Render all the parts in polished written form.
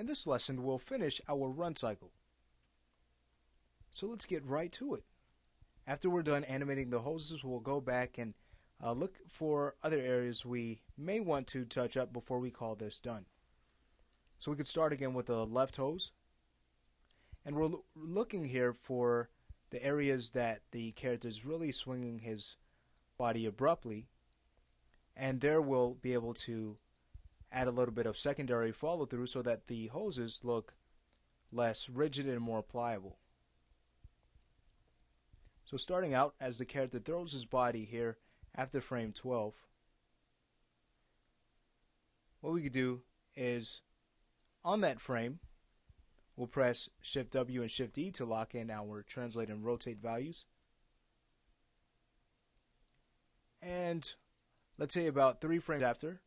in this lesson we'll finish our run cycle. So let's get right to it. After we're done animating the hoses, we'll go back and look for other areas we may want to touch up before we call this done. So we could start again with the left hose, and we're looking here for the areas that the character is really swinging his body abruptly, and there we'll be able to add a little bit of secondary follow through so that the hoses look less rigid and more pliable. So starting out, as the character throws his body here after frame 12, what we could do is on that frame we'll press Shift W and Shift E to lock in our translate and rotate values. And let's say about 3 frames after,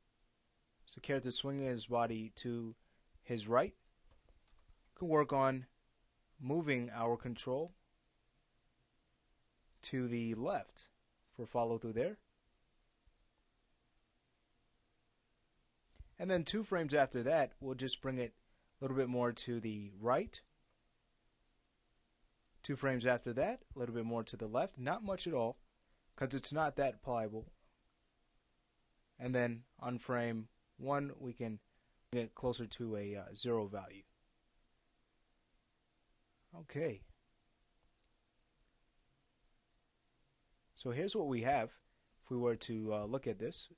so the character swinging his body to his right, we can work on moving our control to the left for follow through there. And then 2 frames after that, we'll just bring it a little bit more to the right. 2 frames after that, a little bit more to the left. Not much at all, because it's not that pliable. And then on frame 1, we can get closer to a 0 value. Okay. So here's what we have if we were to look at this.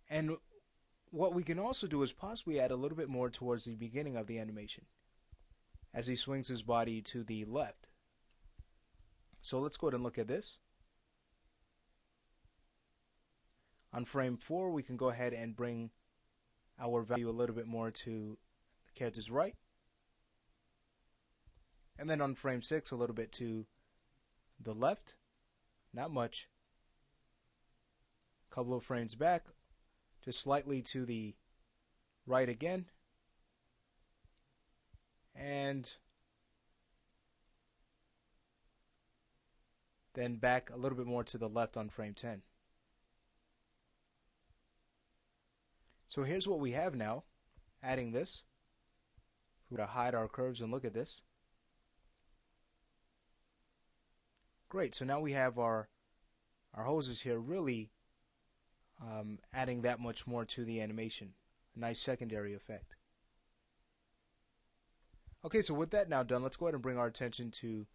And what we can also do is possibly add a little bit more towards the beginning of the animation as he swings his body to the left. So let's go ahead and look at this. On frame 4, we can go ahead and bring our value a little bit more to the character's right. And then on frame 6, a little bit to the left. Not much. A couple of frames back, just slightly to the right again. And then back a little bit more to the left on frame 10. So here's what we have now, adding this. We're going to hide our curves and look at this. Great, so now we have our hoses here really adding that much more to the animation. A nice secondary effect. Okay, so with that now done, let's go ahead and bring our attention to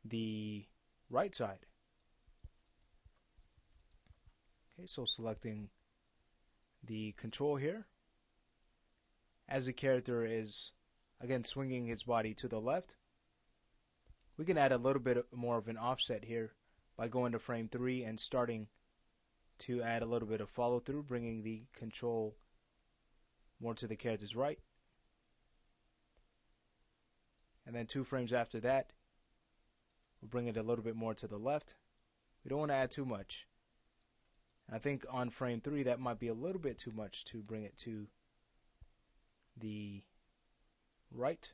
the right side. Okay, so selecting the control here. As the character is, again, swinging his body to the left, we can add a little bit more of an offset here by going to frame 3 and starting to add a little bit of follow through, bringing the control more to the character's right. And then 2 frames after that, we'll bring it a little bit more to the left. We don't want to add too much. I think on frame 3 that might be a little bit too much to bring it to the right.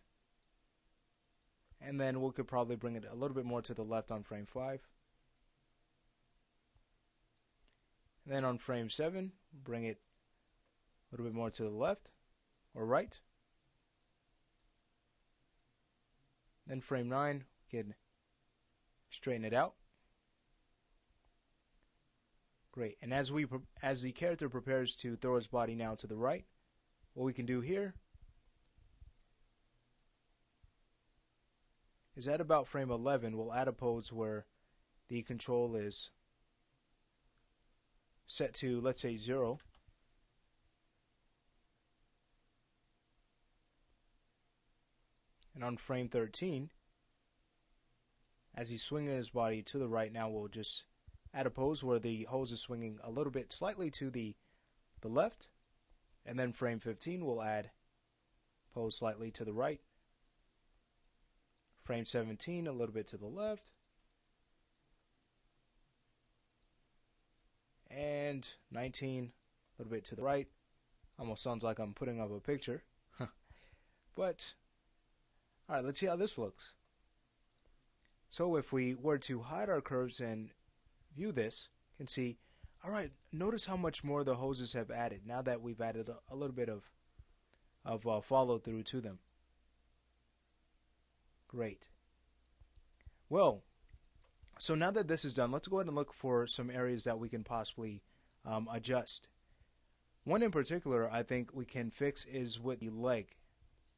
And then we could probably bring it a little bit more to the left on frame 5. And then on frame 7, bring it a little bit more to the left or right. Then frame 9, we can straighten it out. Great. And as the character prepares to throw his body now to the right, what we can do here is at about frame 11, we'll add a pose where the control is set to, let's say, 0. And on frame 13, as he's swinging his body to the right, now we'll just add a pose where the hose is swinging a little bit slightly to the left. And then frame 15, we'll add pose slightly to the right. Frame 17, a little bit to the left. And 19, a little bit to the right. Almost sounds like I'm putting up a picture. But, alright, let's see how this looks. So if we were to hide our curves and view this, you can see Alright, notice how much more the hoses have added now that we've added a little bit of follow through to them. Great. Well, so now that this is done, let's go ahead and look for some areas that we can possibly adjust. One in particular I think we can fix is with the leg.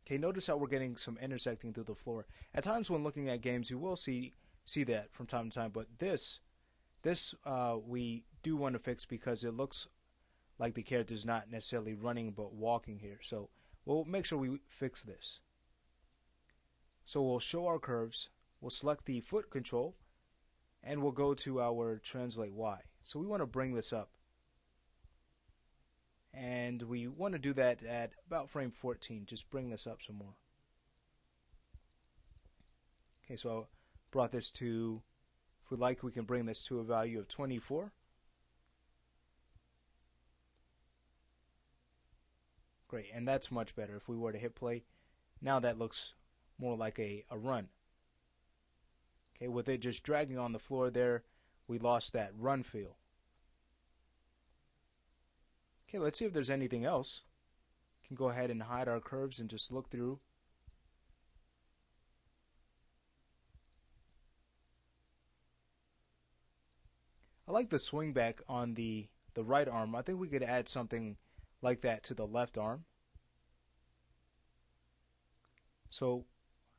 Okay, notice how we're getting some intersecting through the floor. At times when looking at games, you will see that from time to time, but this we do want to fix because it looks like the character is not necessarily running but walking here. So we'll make sure we fix this. So we'll show our curves, we'll select the foot control, and we'll go to our translate Y. So we want to bring this up. And we want to do that at about frame 14. Just bring this up some more. Okay, so I brought this to, if we like, we can bring this to a value of 24. Great, and that's much better. If we were to hit play, now that looks more like a run. Okay, with it just dragging on the floor there, we lost that run feel. Okay, let's see if there's anything else. We can go ahead and hide our curves and just look through. I like the swing back on the right arm. I think we could add something like that to the left arm. So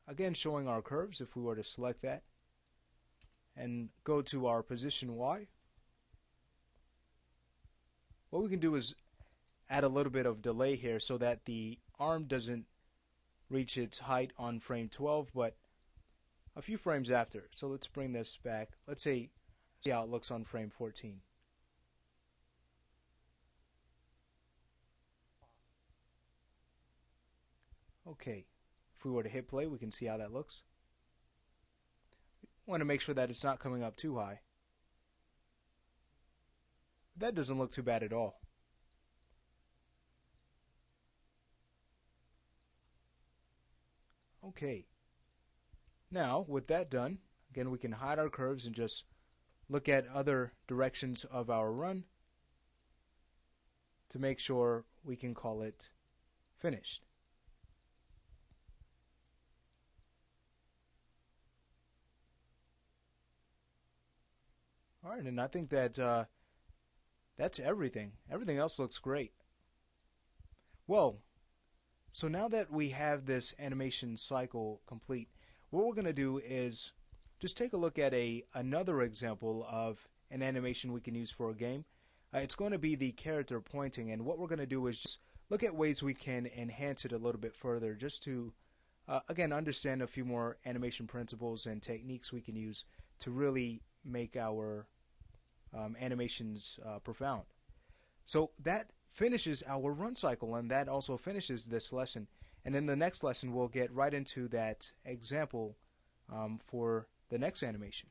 again, showing our curves, if we were to select that and go to our position Y, what we can do is add a little bit of delay here so that the arm doesn't reach its height on frame 12 but a few frames after. So let's bring this back. Let's see how it looks on frame 14. Okay, if we were to hit play, we can see how that looks. We want to make sure that it's not coming up too high. That doesn't look too bad at all. Okay, now with that done, again we can hide our curves and just look at other directions of our run to make sure we can call it finished. Alright, and I think that that's everything. Everything else looks great. Well, so now that we have this animation cycle complete, what we're going to do is just take a look at another example of an animation we can use for a game. It's going to be the character pointing, and what we're going to do is just look at ways we can enhance it a little bit further just to, again, understand a few more animation principles and techniques we can use to really make our animations profound. So that finishes our run cycle, and that also finishes this lesson. And in the next lesson, we'll get right into that example for the next animation.